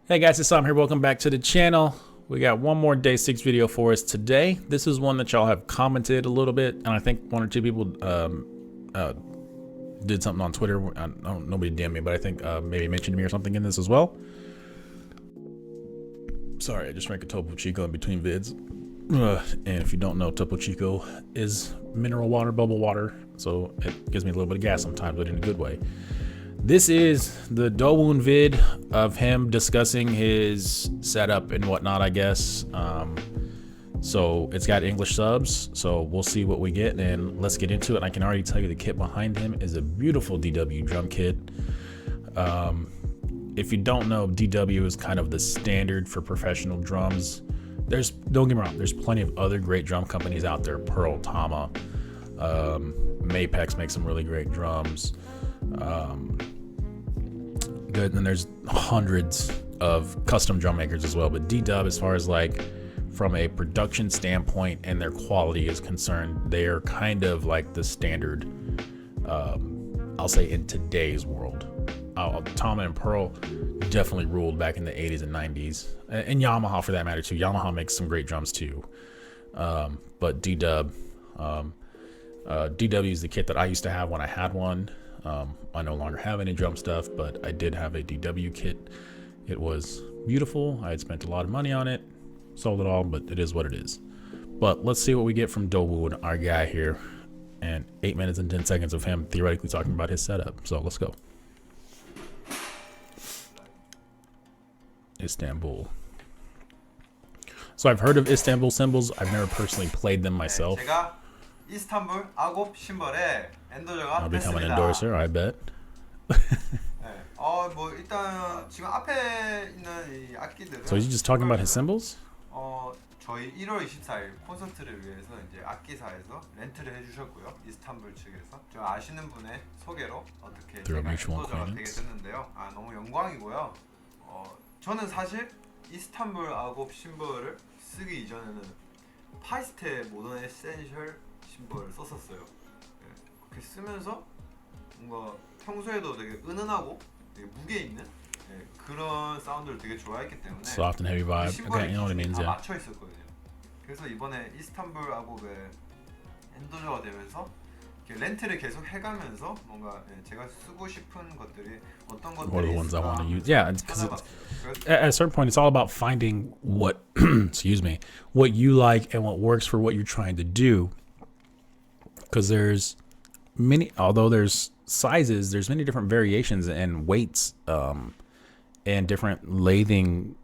Hey guys, it's Sam here. Welcome back to the channel. We got one more day 6 video for us today. This is one that y'all have commented a little bit, and I think one or two people did something on Twitter. Nobody DM'd me, but I think maybe mentioned me or something in this as well. Sorry, I just drank a Topo Chico in between vids. And if you don't know, Topo Chico is mineral water, bubble water, so it gives me a little bit of gas sometimes, but in a good way. This is the Dowoon vid of him discussing his setup and whatnot, I guess. So it's got English subs, so we'll see what we get, and let's get into it. I can already tell you the kit behind him is a beautiful DW drum kit. If you don't know, DW is kind of the standard for professional drums. Don't get me wrong, there's plenty of other great drum companies out there. Pearl, Tama, Mapex makes some really great drums. Good, and then there's hundreds of custom drum makers as well, but D-Dub, as far as like from a production standpoint and their quality is concerned, they are kind of like the standard, I'll say, in today's world. Tama and Pearl definitely ruled back in the 80s and 90s, and Yamaha for that matter too. Yamaha makes some great drums too, but D-Dub, DW is the kit that I used to have when I had one. I no longer have any drum stuff, but I did have a DW kit. It was beautiful. I had spent a lot of money on it, sold it all, but it is what it is. But let's see what we get from Dowoon, our guy here, and 8 minutes and 10 seconds of him theoretically talking about his setup. So let's go. Istanbul. So I've heard of Istanbul cymbals. I've never personally played them myself. 이스탄불 악옵 심벌의 엔도저가 I'll become an 됐습니다. endorser, I bet. 네. 뭐 일단 지금 앞에 있는 이 악기들은 So he's just talking about his cymbals? 저희 1월 24일 콘서트를 위해서 이제 악기사에서 렌트를 해주셨고요. 이스탄불 측에서 저 아시는 분의 소개로 어떻게 제가 엔도저가 되게 됐는데요. 너무 영광이고요. 저는 사실 이스탄불 악옵 심벌을 쓰기 이전에는 파이스테 모던 에센셜 심벌을 썼었어요. 그렇게 쓰면서 뭔가 평소에도 되게 은은하고 되게 무게 있는 그런 사운드를 되게 좋아했기 때문에 Soft and heavy vibe. Okay, you know what it means, 다 yeah. 맞춰 있었거든요. 그래서 이번에 이스탄불 악옵의 엔도저가 되면서 렌트를 계속 해가면서 뭔가 제가 쓰고 싶은 것들이 어떤 것들이 What are the ones I want to use? Yeah, because 찾아봤어요. at a certain point, it's all about finding what, excuse me, what you like and what works for what you're trying to do. Because there's many, although there's sizes, there's many different variations and weights, and different lathing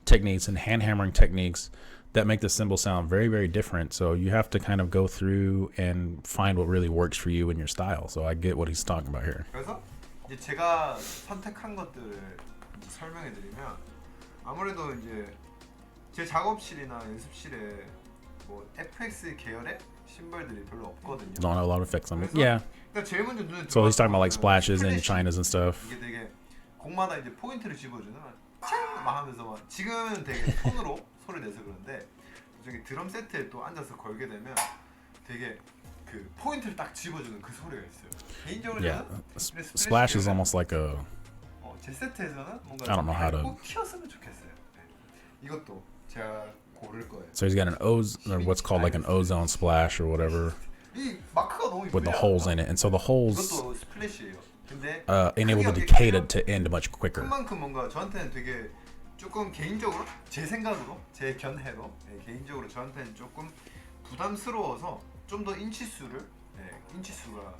techniques and hand hammering techniques that make the cymbal sound very, very different. So you have to kind of go through and find what really works for you and your style. So I get what he's talking about here. 그래서 이제 제가 선택한 것들을 이제 설명해드리면 아무래도 이제 제 작업실이나 연습실에 뭐 FX 계열의 심벌들이 별로 없거든요. Don't have a lot of effects on it. Yeah. 그러니까 제일 먼저 눈에 So he's talking about like splashes and 플래시. chinas and stuff. 이게 되게 곡마다 이제 포인트를 집어주는 막 하면서 막 지금은 되게 손으로 소리 내서 그런데 저기 드럼 세트에 또 앉아서 걸게 되면 되게 그 포인트를 딱 집어주는 그 소리가 있어요. 개인적으로 Yeah. 저는 Splash is almost like a, 제 세트에서는 뭔가 I don't know how to. 꼭 튀었으면 좋겠어요. 이것도 제가 고를 거예요. So he's got an ozone, or what's called like an ozone splash or whatever, 이 마크가 너무 with the holes in it, and so the holes 이것도 스플래시예요. 근데 enable the decay to end much quicker. 그만큼 뭔가 저한테는 되게 조금 개인적으로 제 생각으로 제 견해로 개인적으로 저한테는 조금 부담스러워서 좀 더 인치수를 인치수가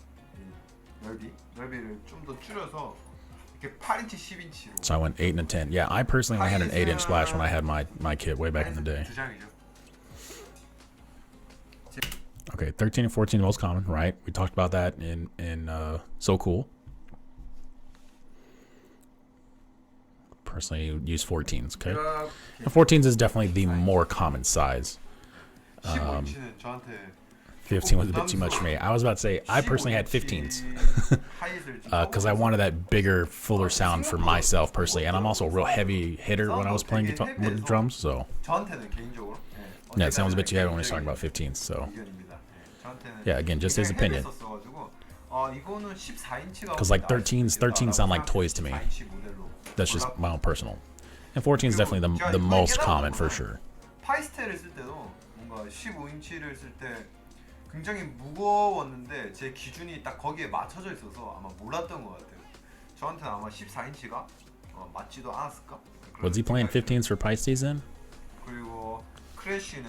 넓이를 좀 더 줄여서 이렇게 8인치 10인치로. So I went 8 and a 10. Yeah, I personally only had an 8-inch splash when I had my kit way back in the day. 두 장이죠. Okay, 13 and 14 most common, right? We talked about that in So Cool. Personally use 14s, okay? And 14s is definitely the more common size. 15인치는 저한테 15 was a bit too much for me. I was about to say, I personally had 15s because I wanted that bigger, fuller sound for myself personally. And I'm also a real heavy hitter when I was playing guitar with drums, so 저한테는 개인적으로 yeah, it sounds a bit too heavy when he's talking about 15s. So yeah, again, just his opinion. Because like 13s sound like toys to me. That's just my own personal. And 14 is definitely the most common for sure. 파이스텔을 쓸 때도 뭔가 15인치를 쓸 때 굉장히 무거웠는데 제 기준이 딱 거기에 맞춰져 있어서 아마 몰랐던 것 같아요. 저한테는 아마 14인치가 맞지도 않았을까? Was he playing 15s for Pisces then? 그리고 크래쉬는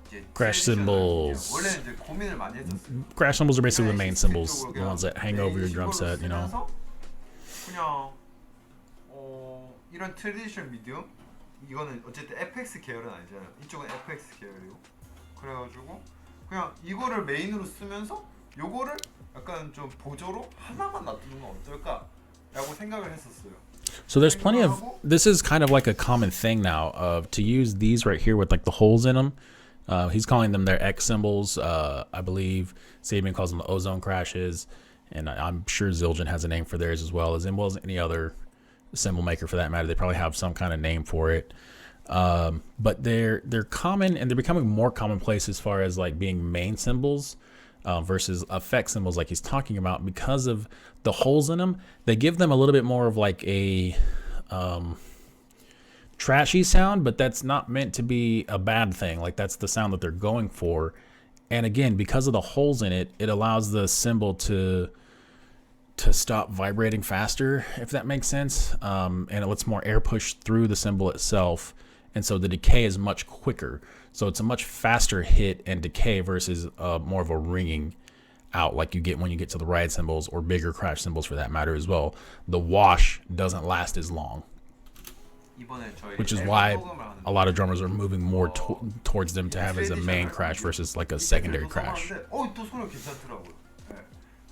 이제 Crash cymbals. 원래 이제 고민을 많이 했었어요. Crash cymbals are basically the main cymbals, the ones that hang over your drum set, you know. 그냥 이런 트래디셔널 미디엄 이거는 어쨌든 FX 계열은 아니잖아요. 이쪽은 FX 계열이고 그래가지고 그냥 이거를 메인으로 쓰면서 요거를 약간 좀 보조로 하나만 놔두는 건 어떨까라고 생각을 했었어요. So there's plenty of, this is kind of like a common thing now of to use these right here with like the holes in them. He's calling them their X cymbals. I believe Sabian calls them the ozone crashes, and I'm sure Zildjian has a name for theirs as well as any other cymbal maker for that matter. They probably have some kind of name for it. But they're common, and they're becoming more commonplace as far as like being main cymbals versus effect cymbals like he's talking about, because of the holes in them. They give them a little bit more of like a trashy sound, but that's not meant to be a bad thing. Like that's the sound that they're going for. And again, because of the holes in it, it allows the cymbal to stop vibrating faster, if that makes sense. And it lets more air push through the cymbal itself. And so the decay is much quicker. So it's a much faster hit and decay versus more of a ringing out like you get when you get to the ride cymbals or bigger crash cymbals for that matter as well. The wash doesn't last as long, which is why a lot of drummers are moving more towards them to have as a main crash versus like a secondary crash. 또 소리가 괜찮더라고요. 네.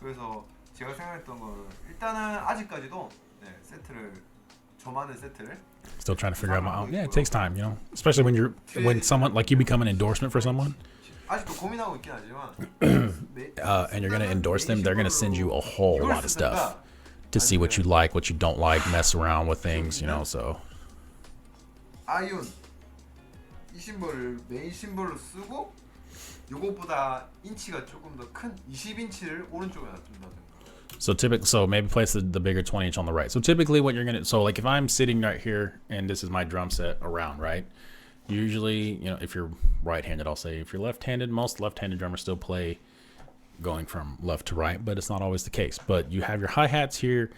그래서 제가 생각했던 거는 일단은 아직까지도 세트를 저만의 세트를 Still trying to figure out my own. Yeah, it takes time, you know, especially when someone like you become an endorsement for someone. 아직도 고민하고 있긴 하지만 and you're gonna endorse them, they're gonna send you a whole lot of stuff to see what you like, what you don't like, mess around with things, you know. So 아이온 이 심벌을 메인 심벌로 쓰고 요것보다 인치가 조금 더 큰 20인치를 오른쪽에 놔둔다든가. So maybe place the bigger 20-inch on the right. So typically what you're gonna, so like if I'm sitting right here and this is my drum set around, right? Usually, you know, if you're right-handed, I'll say. If you're left-handed, most left-handed drummers still play going from left to right, but it's not always the case. But you have your hi-hats here.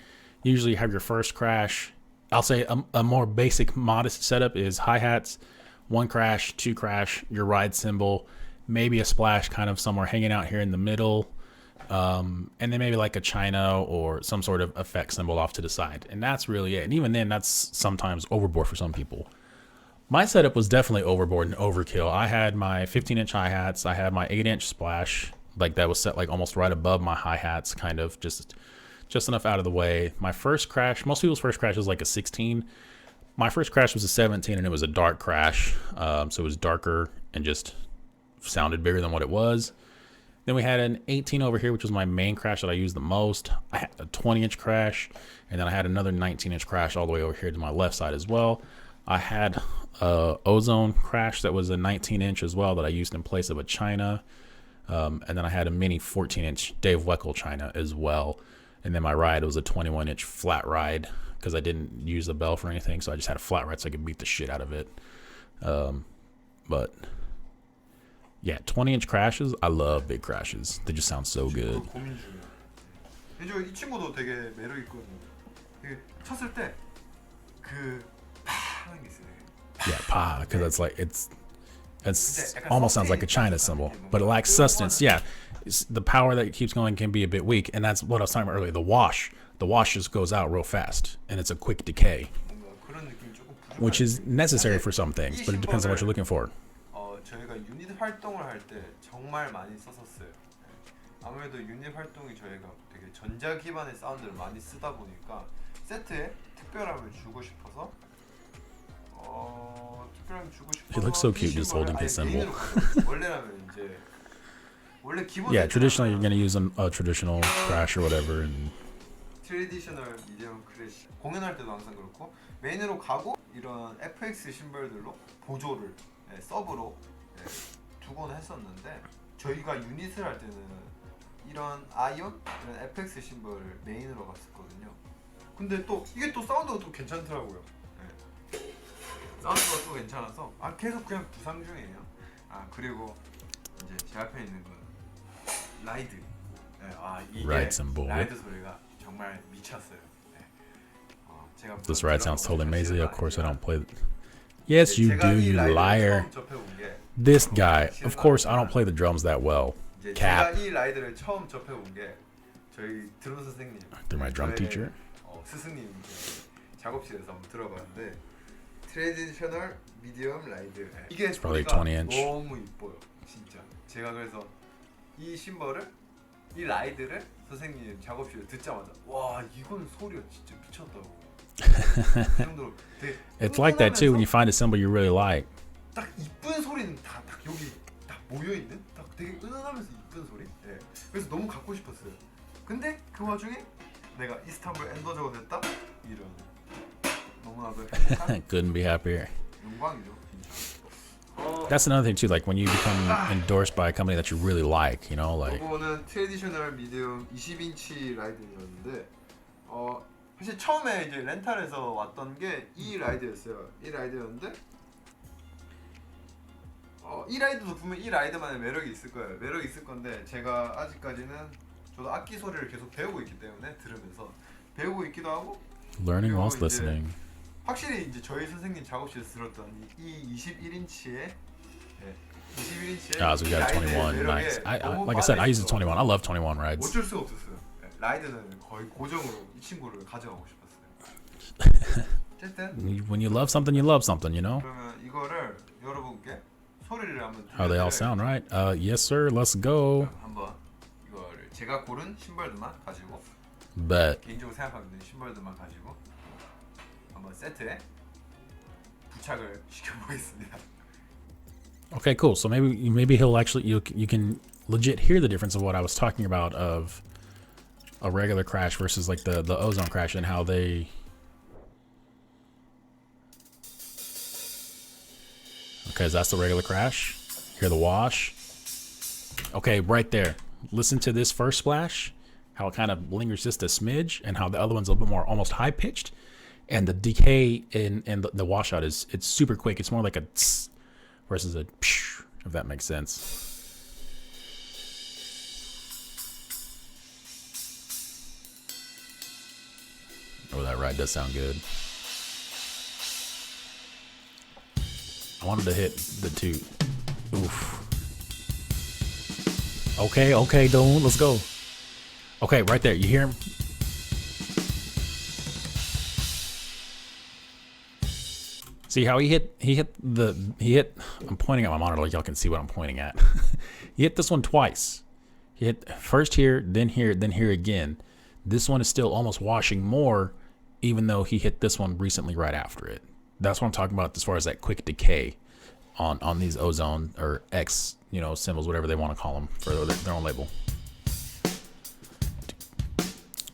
Usually you have your first crash. I'll say a more basic, modest setup is hi-hats, 1 crash, 2 crash, your ride cymbal, maybe a splash kind of somewhere hanging out here in the middle, and then maybe like a china or some sort of effect cymbal off to the side. And that's really it. And even then, that's sometimes overboard for some people. My setup was definitely overboard and overkill. I had my 15-inch hi-hats. I had my 8-inch splash, like that was set like almost right above my hi-hats, kind of just enough out of the way. My first crash, most people's first crash was like a 16. My first crash was a 17, and it was a dark crash. So it was darker and just sounded bigger than what it was. Then we had an 18 over here, which was my main crash that I used the most. I had a 20-inch crash, and then I had another 19-inch crash all the way over here to my left side as well. I had a ozone crash that was a 19-inch as well that I used in place of a china. And then I had a mini 14-inch Dave Weckl china as well. And then my ride was a 21-inch flat ride because I didn't use the bell for anything, so I just had a flat ride so I could beat the shit out of it. But yeah, 20-inch crashes. I love big crashes. They just sound so good. 이 친구도 되게 매력 있거든요. 되게 쳤을 때 그 하는 게 있어요. Yeah, pa, because it's like it's almost sounds like a china cymbal, but it lacks substance. Yeah, the power that it keeps going can be a bit weak, and that's what I was talking about earlier. The wash just goes out real fast, and it's a quick decay, which is necessary for some things, but it depends on what you're looking for. 저희가 유닛 활동을 할 때 정말 많이 썼었어요. 아무래도 유닛 활동이 저희가 되게 전자 기반의 사운드를 많이 쓰다 보니까 세트에 특별함을 주고 싶어서 특별함을 주고 싶어서. He looks so cute just holding his cymbal. 원래라면 이제 원래 기본. Yeah, traditionally you're gonna use a traditional crash or whatever, and. 트레디셔널 미디엄 크래쉬 공연할 때도 항상 그렇고 메인으로 가고 이런 FX 심벌들로 보조를 서브로 두곤 했었는데 저희가 유닛을 할 때는 이런 아이온, 이런 FX 심벌을 메인으로 갔었거든요. 근데 또 이게 또 사운드가 또 괜찮더라고요. 속도 괜찮아서 계속 그냥 부상 중이에요. 그리고 이제 제 앞에 있는 건 라이드. 이게 라이드 소리가 정말 미쳤어요. 제가 This ride sounds totally amazing. Of course, I don't play. Yes, you do, you liar. This guy. Of course, I don't play the drums that well. Cap. 제가 이 라이드를 처음 접해본 게 저희 드럼 선생님. Through my drum teacher. 스승님 작업실에서 한번 들어봤는데 트레디셔널 미디엄 라이드. 이게 소리가 너무 이뻐요, 진짜. 제가 그래서 이 심벌을, 이 라이드를 선생님 작업실에 듣자마자 와 이건 소리가 진짜 미쳤다고. 그 정도로 되게 It's like that too when you find a cymbal you really like. 딱 이쁜 소리는 딱 여기 딱 모여 있는 딱 되게 은은하면서 이쁜 소리. 그래서 너무 갖고 싶었어요. 근데 그 와중에 내가 이스탄불 엔더저운 했다 이런 너무나도 행복한 Couldn't be happier. 영광이죠, 진짜. That's another thing too. Like when you become endorsed by a company that you really like, you know, like. 이거는 트레디셔널 미디엄 20인치 라이드였는데 사실 처음에 이제 렌탈에서 왔던 게 이 라이드였어요. 이 라이드였는데 이 라이드도 분명 이 라이드만의 매력이 있을 거예요. 매력이 있을 건데 제가 아직까지는 저도 악기 소리를 계속 배우고 있기 때문에 들으면서 배우고 있기도 하고 Learning whilst listening. 확실히 이제 저희 선생님 작업실에서 들었던 이 21인치의 21인치의 So we got a 21. Nice. Like I said, I use the 21. I love 21 rides. 어쩔 수가 없었어요. 라이드는 거의 고정으로 이 친구를 가져가고 싶었어요. 어쨌든 When you love something, you love something, you know. 그러면 이거를 여러분께 소리를 한번 How they all sound, right? Yes, sir. Let's go. 한번 이거를 제가 고른 심벌들만 가지고 Bet. 개인적으로 생각하는 심벌들만 가지고 한번 세트에 부착을 시켜보겠습니다. Okay, cool. So maybe he'll actually you can legit hear the difference of what I was talking about of a regular crash versus like the ozone crash and how they. Okay, that's the regular crash. Hear the wash. Okay, right there. Listen to this first splash, how it kind of lingers just a smidge, and how the other one's a little bit more almost high pitched, and the decay in the washout it's super quick. It's more like a tss versus a psh, if that makes sense. Oh, that ride does sound good. I wanted to hit the toot. Oof. Okay, Dowoon, let's go. Okay, right there, you hear him? See how he hit, I'm pointing at my monitor like y'all can see what I'm pointing at. He hit this one twice. He hit first here, then here, then here again. This one is still almost washing more, even though he hit this one recently right after it. That's what I'm talking about as far as that quick decay on these ozone or X, cymbals, whatever they want to call them for their own label.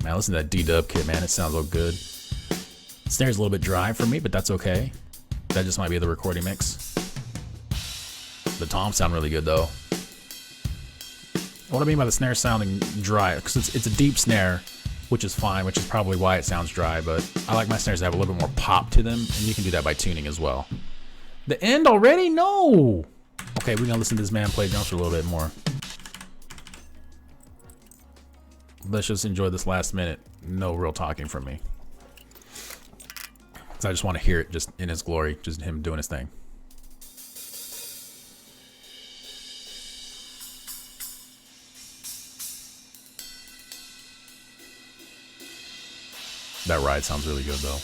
Man, listen to that D-dub kit, man. It sounds so good. Snare's a little bit dry for me, but that's okay. That just might be the recording mix. The toms sound really good though. What I mean by the snare sounding dry, because it's a deep snare, which is fine, which is probably why it sounds dry, but I like my snares to have a little bit more pop to them, and you can do that by tuning as well. The end already? No! Okay, we're gonna listen to this man play drums for a little bit more. Let's just enjoy this last minute. No real talking from me. Because I just want to hear it just in its glory, just him doing his thing. That ride sounds really good though.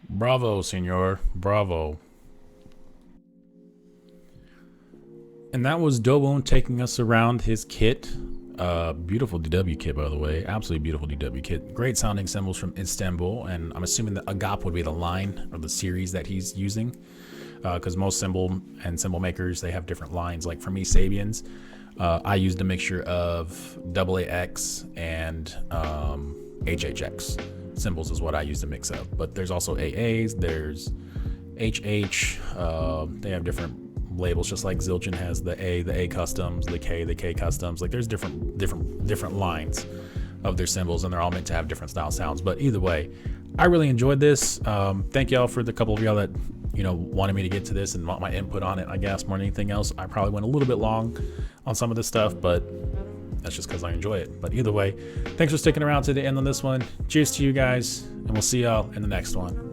Bravo, senor. Bravo. And that was Dowoon taking us around his kit. Beautiful DW kit, by the way. Absolutely beautiful DW kit. Great sounding cymbals from Istanbul, and I'm assuming that Agap would be the line or the series that he's using, because most cymbal and cymbal makers, they have different lines. Like for me, Sabians, I used a mixture of AAX and HHX. Cymbals is what I use to mix up, but there's also AAs, there's HH, they have different labels, just like Zildjian has the A customs, the K customs. Like there's different lines of their cymbals, and they're all meant to have different style sounds. But either way, I really enjoyed this. Thank y'all for the couple of y'all that wanted me to get to this and want my input on it. I guess more than anything else, I probably went a little bit long on some of this stuff, but that's just because I enjoy it. But either way, thanks for sticking around to the end on this one. Cheers to you guys, and we'll see y'all in the next one.